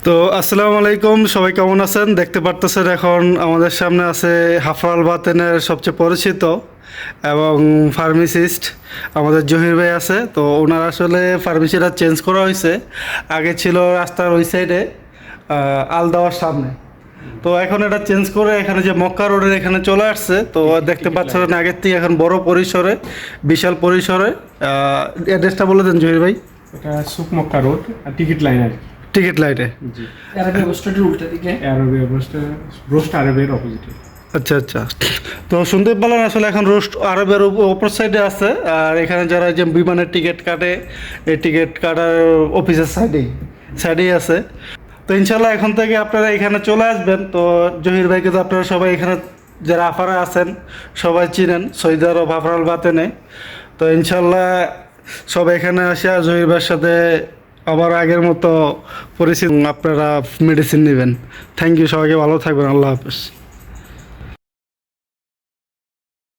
তো আসসালামু আলাইকুম, সবাই কেমন আছেন? দেখতে পারতেছেন এখন আমাদের সামনে আছে হাফরাল বাতেনের সবচেয়ে পরিচিত এবং ফার্মাসিস্ট আমাদের জহির ভাই আছে। তো ওনার আসলে ফার্মেসিটা চেঞ্জ করা হয়েছে। আগে ছিল রাস্তার ওই সাইডে আলদাওয়ার সামনে, তো এখন এটা চেঞ্জ করে এখানে যে মক্কা রোডের এখানে চলে আসছে। তো দেখতে পাচ্ছেন আগের থেকে এখন বড় পরিসরে, বিশাল পরিসরে। অ্যাড্রেসটা বলে দেন জহির ভাই। এটা সুকমক্কা রোড আর টিকিট লাইন আর কি। টিকিট লাইটে। জি, অ্যারাবিয়া বাস স্ট্যান্ডের উল্টা দিকে। অ্যারোবিয়া রোস্ট আরবের অপোজিটে। আচ্ছা আচ্ছা, তো শুনতে পেলাম আসলে এখন রোস্ট আরবের অপর সাইডে আছে। আর এখানে যারা যে বিমানের টিকিট কাটে, এই টিকিট কাটার অফিসের সাইডেই আছে। তো ইনশাল্লাহ এখন থেকে আপনারা এখানে চলে আসবেন। তো জহির ভাইকে তো আপনারা সবাই এখানে যারা আফারা আছেন সবাই চিনেন, সৌদি আরব আফরাল বাতেনে। তো ইনশাল্লাহ সবাই এখানে আসে জহির ভাইয়ের সাথে আবার আগের মতো পরিচিত আপনারা মেডিসিন নেবেন। থ্যাংক ইউ, সবাইকে ভালো থাকবেন। আল্লাহ হাফেজ।